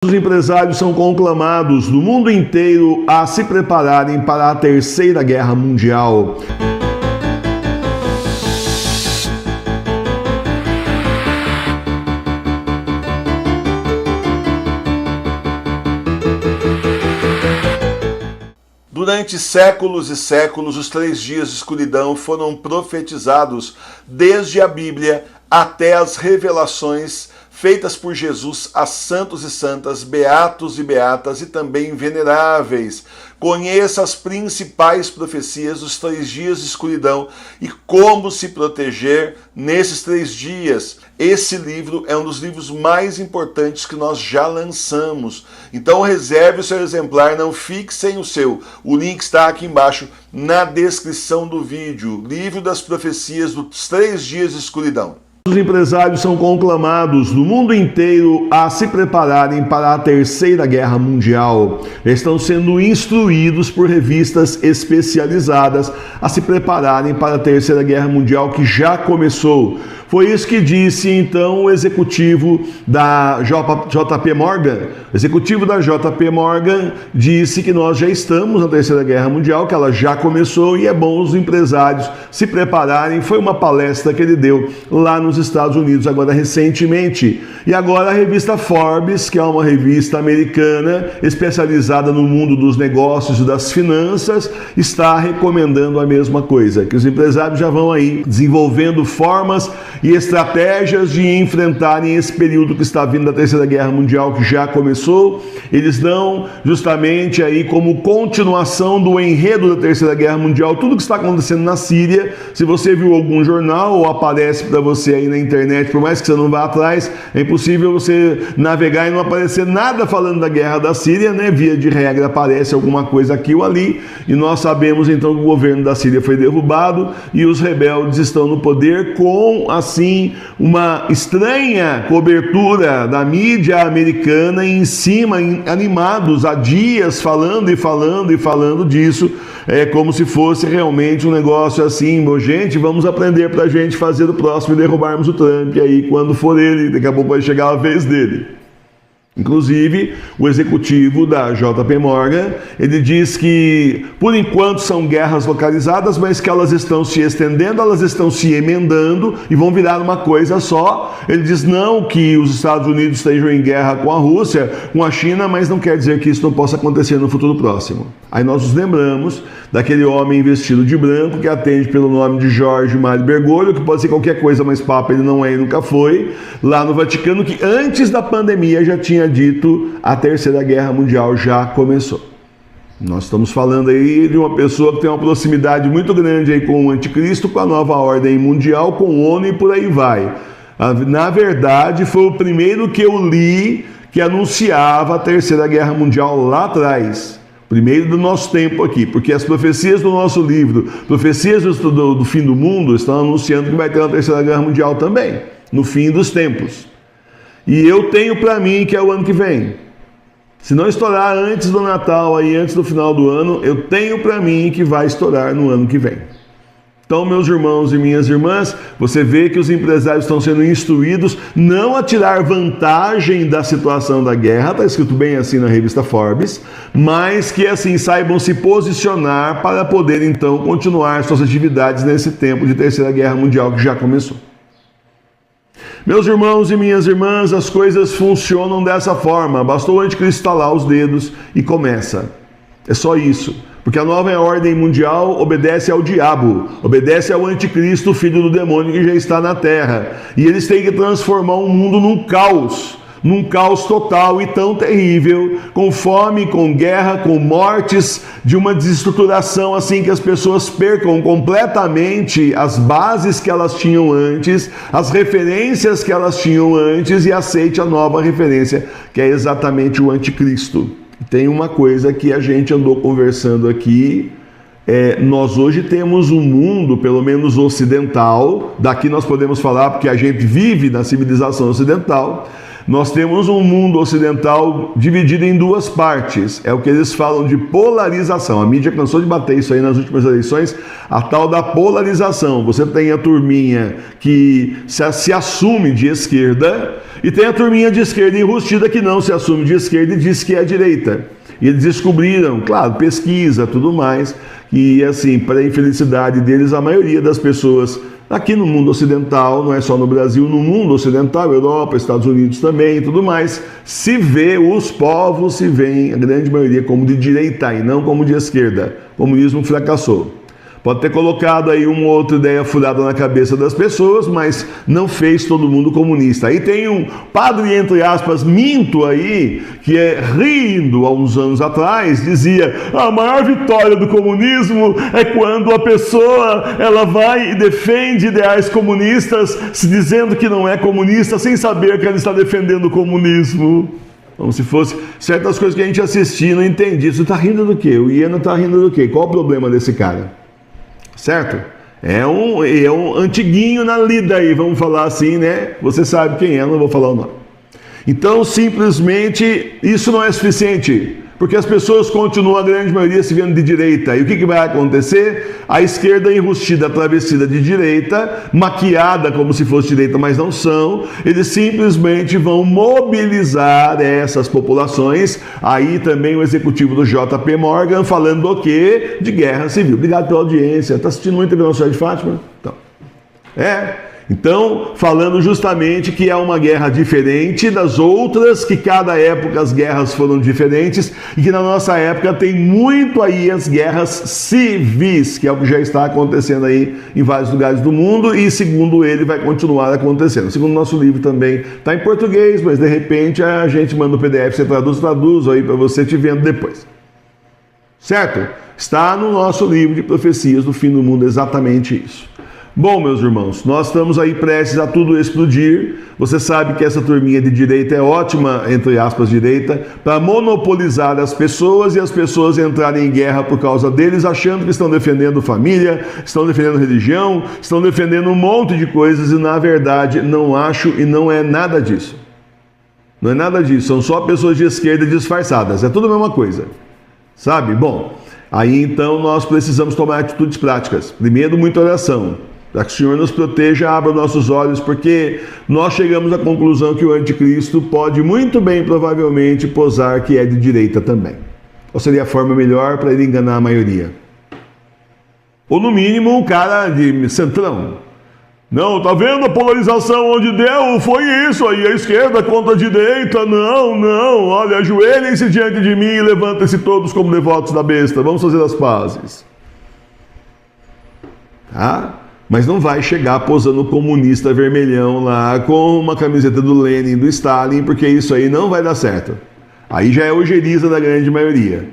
Os empresários são conclamados no mundo inteiro a se prepararem para a Terceira Guerra Mundial. Durante séculos e séculos, os 3 dias de escuridão foram profetizados desde a Bíblia até as revelações feitas por Jesus a santos e santas, beatos e beatas e também veneráveis. Conheça as principais profecias dos 3 dias de escuridão e como se proteger nesses 3 dias. Esse livro é um dos livros mais importantes que nós já lançamos. Então reserve o seu exemplar, não fique sem o seu. O link está aqui embaixo na descrição do vídeo. Livro das profecias dos 3 dias de escuridão. Os empresários são conclamados no mundo inteiro a se prepararem para a Terceira Guerra Mundial. Estão sendo instruídos por revistas especializadas a se prepararem para a Terceira Guerra Mundial, que já começou. Foi isso que disse então o executivo da JP Morgan. O executivo da JP Morgan disse que nós já estamos na Terceira Guerra Mundial, que ela já começou e é bom os empresários se prepararem. Foi uma palestra que ele deu lá nos Estados Unidos agora recentemente. E agora a revista Forbes, que é uma revista americana especializada no mundo dos negócios e das finanças, está recomendando a mesma coisa, que os empresários já vão aí desenvolvendo formas e estratégias de enfrentarem esse período que está vindo da Terceira Guerra Mundial, que já começou. Eles dão justamente aí como continuação do enredo da Terceira Guerra Mundial tudo que está acontecendo na Síria. Se você viu algum jornal ou aparece para você aí na internet, por mais que você não vá atrás, é impossível você navegar e não aparecer nada falando da guerra da Síria, né? Via de regra aparece alguma coisa aqui ou ali, e nós sabemos então que o governo da Síria foi derrubado e os rebeldes estão no poder com assim uma estranha cobertura da mídia americana em cima, animados há dias falando disso, como se fosse realmente um negócio assim, gente, vamos aprender pra gente fazer do próximo e derrubarmos o Trump aí quando for ele, daqui a pouco vai chegar a vez dele. Inclusive, o executivo da JP Morgan, ele diz que, por enquanto, são guerras localizadas, mas que elas estão se estendendo, elas estão se emendando e vão virar uma coisa só. Ele diz não que os Estados Unidos estejam em guerra com a Rússia, com a China, mas não quer dizer que isso não possa acontecer no futuro próximo. Aí nós nos lembramos daquele homem vestido de branco que atende pelo nome de Jorge Mário Bergoglio, que pode ser qualquer coisa, mas papa ele não é e nunca foi, lá no Vaticano, que antes da pandemia já tinha dito a Terceira Guerra Mundial já começou. Nós estamos falando aí de uma pessoa que tem uma proximidade muito grande aí com o anticristo, com a nova ordem mundial, com o ONU e por aí vai. Na verdade, foi o primeiro que eu li que anunciava a Terceira Guerra Mundial lá atrás. Primeiro do nosso tempo aqui, porque as profecias do nosso livro, profecias do fim do mundo, estão anunciando que vai ter uma Terceira Guerra Mundial também, no fim dos tempos. E eu tenho para mim que é o ano que vem. Se não estourar antes do Natal, aí antes do final do ano, eu tenho para mim que vai estourar no ano que vem. Então, meus irmãos e minhas irmãs, você vê que os empresários estão sendo instruídos não a tirar vantagem da situação da guerra, está escrito bem assim na revista Forbes, mas que assim saibam se posicionar para poder então continuar suas atividades nesse tempo de Terceira Guerra Mundial que já começou. Meus irmãos e minhas irmãs, as coisas funcionam dessa forma. Bastou o anticristo estalar os dedos e começa. É só isso. Porque a nova ordem mundial obedece ao diabo, obedece ao anticristo, filho do demônio que já está na terra. E eles têm que transformar o mundo num caos total e tão terrível, com fome, com guerra, com mortes, de uma desestruturação assim que as pessoas percam completamente as bases que elas tinham antes, as referências que elas tinham antes e aceite a nova referência, que é exatamente o anticristo. Tem uma coisa que a gente andou conversando aqui, nós hoje temos um mundo, pelo menos ocidental, daqui nós podemos falar porque a gente vive na civilização ocidental, nós temos um mundo ocidental dividido em duas partes. É o que eles falam de polarização. A mídia cansou de bater isso aí nas últimas eleições, a tal da polarização. Você tem a turminha que se assume de esquerda e tem a turminha de esquerda enrustida que não se assume de esquerda e diz que é direita. E eles descobriram, claro, pesquisa, tudo mais, e assim, para a infelicidade deles, a maioria das pessoas aqui no mundo ocidental, não é só no Brasil, no mundo ocidental, Europa, Estados Unidos também e tudo mais, se vê, os povos se veem, a grande maioria, como de direita e não como de esquerda. O comunismo fracassou. Pode ter colocado aí uma outra ideia furada na cabeça das pessoas, mas não fez todo mundo comunista. Aí tem um padre, entre aspas, minto aí, que rindo há uns anos atrás, dizia: a maior vitória do comunismo é quando a pessoa ela vai e defende ideais comunistas, se dizendo que não é comunista, sem saber que ela está defendendo o comunismo. Como se fosse certas coisas que a gente assistia e não entendia. Você está rindo do quê? O Iena está rindo do quê? Qual o problema desse cara? Certo? É um antiguinho na lida aí, vamos falar assim, né? Você sabe quem é, não vou falar o nome. Então, simplesmente, isso não é suficiente, porque as pessoas continuam, a grande maioria, se vendo de direita. E o que vai acontecer? A esquerda enrustida, travestida de direita, maquiada como se fosse direita, mas não são. Eles simplesmente vão mobilizar essas populações. Aí também o executivo do JP Morgan falando o quê? De guerra civil. Obrigado pela audiência. Está assistindo muito a Nossa Senhora de Fátima? Então, Então, falando justamente que é uma guerra diferente das outras, que cada época as guerras foram diferentes e que na nossa época tem muito aí as guerras civis, que é o que já está acontecendo aí em vários lugares do mundo e, segundo ele, vai continuar acontecendo. Segundo o nosso livro também está em português, mas de repente a gente manda o PDF, você traduz aí para você te vendo depois. Certo? Está no nosso livro de profecias do fim do mundo exatamente isso. Bom, meus irmãos, nós estamos aí prestes a tudo explodir. Você sabe que essa turminha de direita é ótima, entre aspas, direita, para monopolizar as pessoas e as pessoas entrarem em guerra por causa deles, achando que estão defendendo família, estão defendendo religião, estão defendendo um monte de coisas e, na verdade, não acho e não é nada disso. Não é nada disso, são só pessoas de esquerda disfarçadas, é tudo a mesma coisa. Sabe? Bom, aí então nós precisamos tomar atitudes práticas. Primeiro, muita oração, para que o Senhor nos proteja, abra nossos olhos, porque nós chegamos à conclusão que o anticristo pode muito bem, provavelmente, posar que é de direita também. Ou seria a forma melhor para ele enganar a maioria? Ou no mínimo um cara de centrão. Não, tá vendo a polarização onde deu? Foi isso aí, a esquerda contra a direita. Não, olha, ajoelhem-se diante de mim e levantem-se todos como devotos da besta. Vamos fazer as pazes. Tá? Mas não vai chegar posando comunista vermelhão lá com uma camiseta do Lenin, do Stalin, porque isso aí não vai dar certo. Aí já é ojeriza da grande maioria.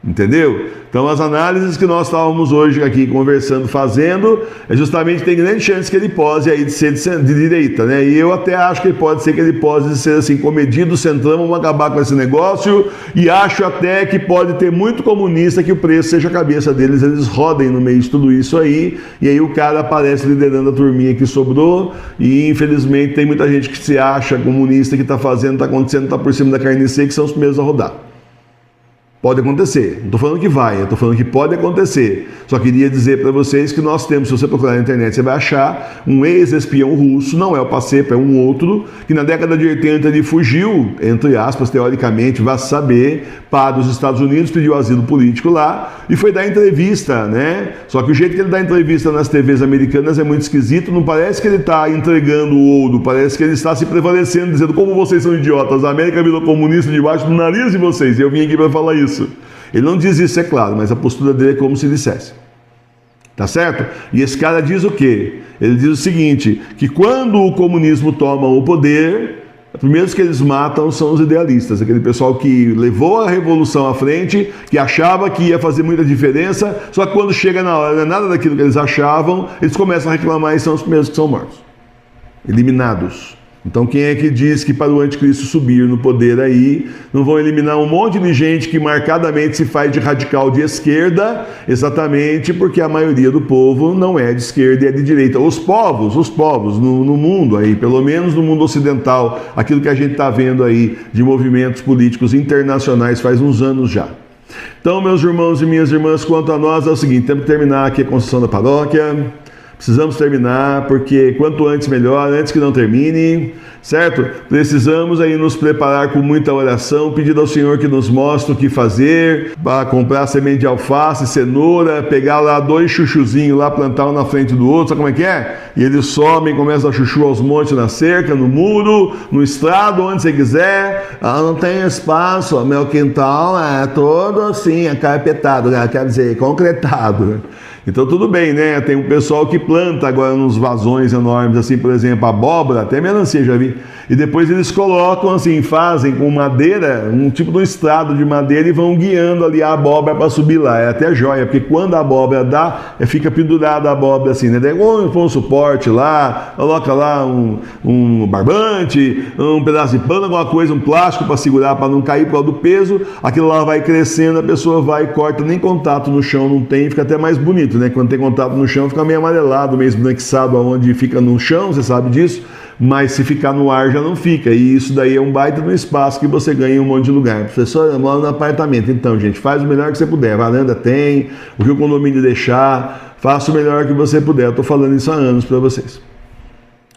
Entendeu? Então as análises que nós estávamos hoje aqui conversando, fazendo, é justamente tem grande chance que ele pose aí de ser de direita, né? E eu até acho que pode ser que ele pose de ser assim, comedido, centrão, vamos acabar com esse negócio, e acho até que pode ter muito comunista que o preço seja a cabeça deles, eles rodem no meio de tudo isso aí, e aí o cara aparece liderando a turminha que sobrou, e infelizmente tem muita gente que se acha comunista, que está fazendo, está acontecendo, está por cima da carne seca, que são os primeiros a rodar. Pode acontecer, não estou falando que vai, eu estou falando que pode acontecer. Só queria dizer para vocês que nós temos, se você procurar na internet, você vai achar um ex-espião russo, não é o Pacepa, é um outro, que na década de 80 ele fugiu, entre aspas, teoricamente, vai saber, para os Estados Unidos, pediu asilo político lá e foi dar entrevista, né? Só que o jeito que ele dá entrevista nas TVs americanas é muito esquisito, não parece que ele está entregando o ouro, parece que ele está se prevalecendo, dizendo como vocês são idiotas, a América virou comunista debaixo do nariz de vocês, e eu vim aqui para falar isso. Ele não diz isso, é claro, mas a postura dele é como se dissesse. Tá certo? E esse cara diz o quê? Ele diz o seguinte, que quando o comunismo toma o poder, os primeiros que eles matam são os idealistas, aquele pessoal que levou a revolução à frente, que achava que ia fazer muita diferença, só que quando chega na hora, não é nada daquilo que eles achavam, eles começam a reclamar e são os primeiros que são mortos. Eliminados. Então quem é que diz que para o anticristo subir no poder aí, não vão eliminar um monte de gente que marcadamente se faz de radical de esquerda, exatamente porque a maioria do povo não é de esquerda e é de direita. Os povos no mundo aí, pelo menos no mundo ocidental, aquilo que a gente está vendo aí de movimentos políticos internacionais faz uns anos já. Então, meus irmãos e minhas irmãs, quanto a nós é o seguinte, temos que terminar aqui a construção da paróquia. Precisamos terminar, porque quanto antes melhor, antes que não termine, certo? Precisamos aí nos preparar com muita oração, pedindo ao Senhor que nos mostre o que fazer, para comprar semente de alface, cenoura, pegar lá 2 chuchuzinhos lá, plantar um na frente do outro, sabe como é que é? E eles sobem, começam a chuchu aos montes na cerca, no muro, no estrado, onde você quiser. Ah, não tem espaço, meu quintal é todo assim, acarpetado, né? Quer dizer, concretado, né? Então tudo bem, né? Tem um pessoal que planta agora nos vasões enormes, assim, por exemplo, abóbora, até melancia já vi. E depois eles colocam assim, fazem com madeira, um tipo de um estrado de madeira e vão guiando ali a abóbora para subir lá. É até joia, porque quando a abóbora dá, fica pendurada a abóbora assim, né? Daí põe um suporte lá, coloca lá um barbante, um pedaço de pano, alguma coisa, um plástico para segurar, para não cair por causa do peso. Aquilo lá vai crescendo, a pessoa vai e corta, nem contato no chão não tem, fica até mais bonito, né? Quando tem contato no chão fica meio amarelado, meio esbranquiçado aonde fica no chão, você sabe disso, mas se ficar no ar já não fica, e isso daí é um baita no espaço que você ganha em um monte de lugar. Professor, eu moro no apartamento, então gente, faz o melhor que você puder, varanda tem, o que o condomínio deixar, faça o melhor que você puder. Eu estou falando isso há anos para vocês,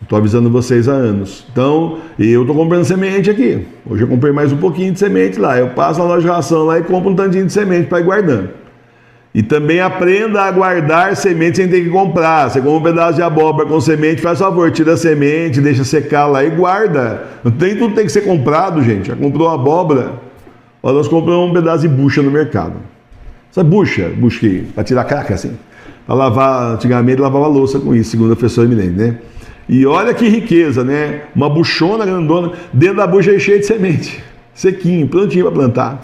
estou avisando vocês há anos. Então, eu estou comprando semente aqui, hoje eu comprei mais um pouquinho de semente lá, eu passo na loja de ração lá e compro um tantinho de semente para ir guardando. E também aprenda a guardar semente sem ter que comprar. Você compra um pedaço de abóbora com semente, faz favor, tira a semente, deixa secar lá e guarda. Não tem, tudo tem que ser comprado, gente. Já comprou abóbora? Olha, nós compramos um pedaço de bucha no mercado. Sabe bucha que para tirar caca assim? Para lavar, antigamente lavava louça com isso, segundo a professora Emilene, né? E olha que riqueza, né? Uma buchona grandona, dentro da bucha é cheia de semente. Sequinho, prontinho para plantar.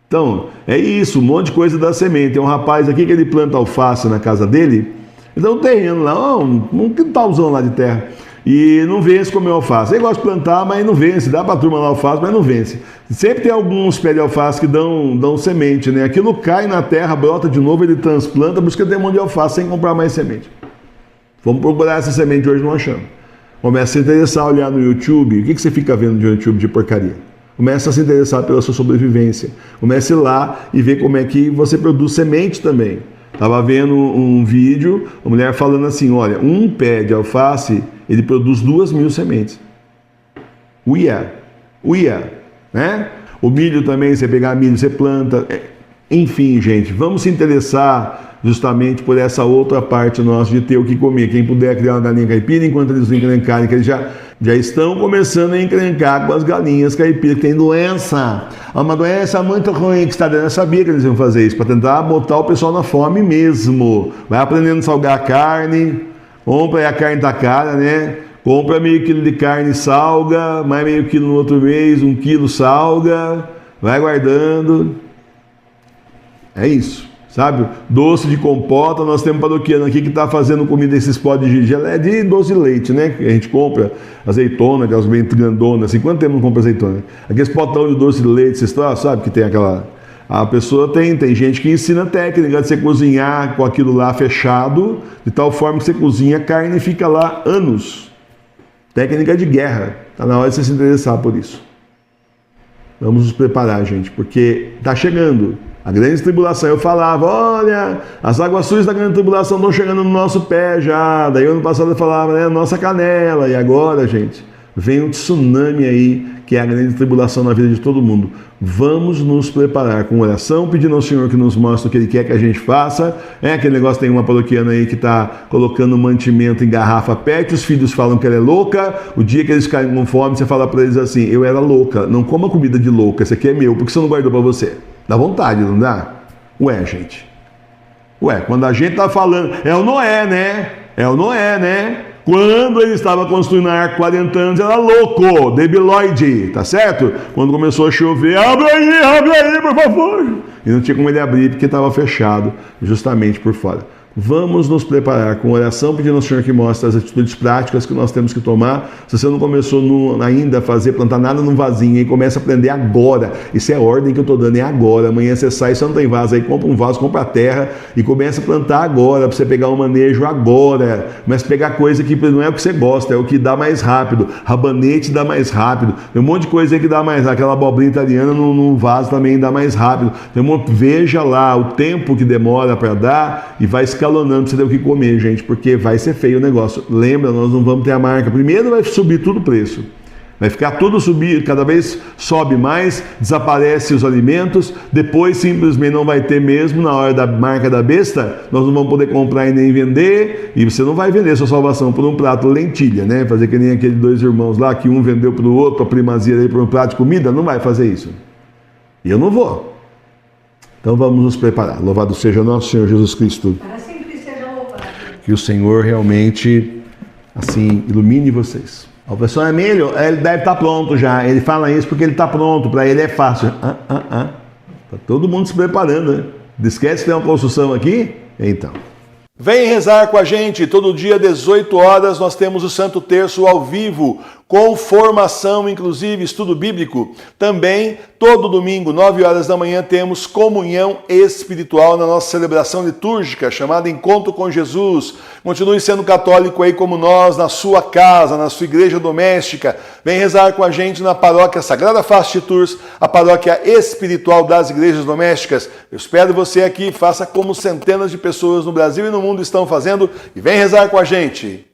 Então, é isso, um monte de coisa da semente. Tem um rapaz aqui que ele planta alface na casa dele, ele dá um terreno lá, um quintalzão lá de terra, e não vence comer alface. Ele gosta de plantar, mas não vence, dá para a turma lá alface, mas não vence. Sempre tem alguns pés de alface que dão semente, né? Aquilo cai na terra, brota de novo, ele transplanta, por isso que tem um monte de alface sem comprar mais semente. Vamos procurar essa semente hoje, não achamos. Começa a se interessar, olhar no YouTube, o que você fica vendo no YouTube de porcaria? Começa a se interessar pela sua sobrevivência. Comece lá e ver como é que você produz semente também. Estava vendo um vídeo, a mulher falando assim, olha, um pé de alface, ele produz 2.000 sementes. Uia, né? O milho também, você pegar milho, você planta. Enfim, gente, vamos se interessar justamente por essa outra parte nossa de ter o que comer. Quem puder criar uma galinha caipira, enquanto eles não encrencarem, que eles já estão começando a encrencar com as galinhas caipiras, que tem doença. Uma doença muito ruim que está dentro. Eu sabia que eles iam fazer isso, para tentar botar o pessoal na fome mesmo. Vai aprendendo a salgar a carne, compra aí a carne da cara, né? Compra meio quilo de carne, salga, mais meio quilo no outro mês, 1 quilo salga, vai guardando. É isso, sabe? Doce de compota, nós temos um paroquiano aqui que está fazendo comida desses pó de gelé de doce de leite, né? Que a gente compra azeitona, aquelas bem grandonas, assim, quanto tempo não compra azeitona? Aqueles potão de doce de leite, vocês sabe que tem aquela... A pessoa tem gente que ensina técnica de você cozinhar com aquilo lá fechado, de tal forma que você cozinha a carne e fica lá anos. Técnica de guerra, está na hora de você se interessar por isso. Vamos nos preparar, gente, porque está chegando a grande tribulação. Eu falava, olha, as águas sujas da grande tribulação estão chegando no nosso pé já. Daí ano passado eu falava, né, nossa canela. E agora, gente, vem um tsunami aí, que é a grande tribulação na vida de todo mundo. Vamos nos preparar com oração, pedindo ao Senhor que nos mostre o que Ele quer que a gente faça. É aquele negócio, tem uma paroquiana aí que está colocando mantimento em garrafa PET, os filhos falam que ela é louca, o dia que eles caem com fome, você fala para eles assim, eu era louca, não coma comida de louca, esse aqui é meu, porque você não guardou para você? Dá vontade, não dá? Ué, gente. Ué, quando a gente tá falando, é o Noé, né? É o Noé, né? Quando ele estava construindo a arca 40 anos, era louco, debilóide, tá certo? Quando começou a chover, abre aí, por favor. E não tinha como ele abrir porque estava fechado, justamente por fora. Vamos nos preparar com oração, pedindo ao Senhor que mostre as atitudes práticas que nós temos que tomar. Se você não começou ainda a plantar nada num vasinho, aí começa a aprender agora. Isso é a ordem que eu estou dando, é agora. Amanhã você sai, você não tem vaso, aí compra um vaso, compra a terra e começa a plantar agora, para você pegar um manejo agora. Mas pegar coisa que não é o que você gosta, é o que dá mais rápido. Rabanete dá mais rápido. Tem um monte de coisa aí que dá mais rápido. Aquela abobrinha italiana no vaso também dá mais rápido. Veja lá o tempo que demora para dar e vai escalonando para você ter o que comer, gente, porque vai ser feio o negócio. Lembra, nós não vamos ter a marca. Primeiro vai subir tudo o preço. Vai ficar tudo subir, cada vez sobe mais, desaparece os alimentos, depois simplesmente não vai ter mesmo, na hora da marca da besta, nós não vamos poder comprar e nem vender, e você não vai vender sua salvação por um prato de lentilha, né? Fazer que nem aqueles dois irmãos lá, que um vendeu para o outro, a primazia aí por um prato de comida, não vai fazer isso. E eu não vou. Então vamos nos preparar. Louvado seja nosso Senhor Jesus Cristo. Que o Senhor realmente, assim, ilumine vocês. O professor Emílio, ele deve estar pronto já. Ele fala isso porque ele está pronto. Para ele é fácil. Está todo mundo se preparando, né? Esquece que tem uma construção aqui? Então. Vem rezar com a gente. Todo dia, 18 horas, nós temos o Santo Terço ao vivo, com formação, inclusive, estudo bíblico. Também, todo domingo, 9 horas da manhã, temos comunhão espiritual na nossa celebração litúrgica, chamada Encontro com Jesus. Continue sendo católico aí como nós, na sua casa, na sua igreja doméstica. Vem rezar com a gente na paróquia Sagrada Face de Tours, a paróquia espiritual das igrejas domésticas. Eu espero você aqui, faça como centenas de pessoas no Brasil e no mundo estão fazendo, e vem rezar com a gente.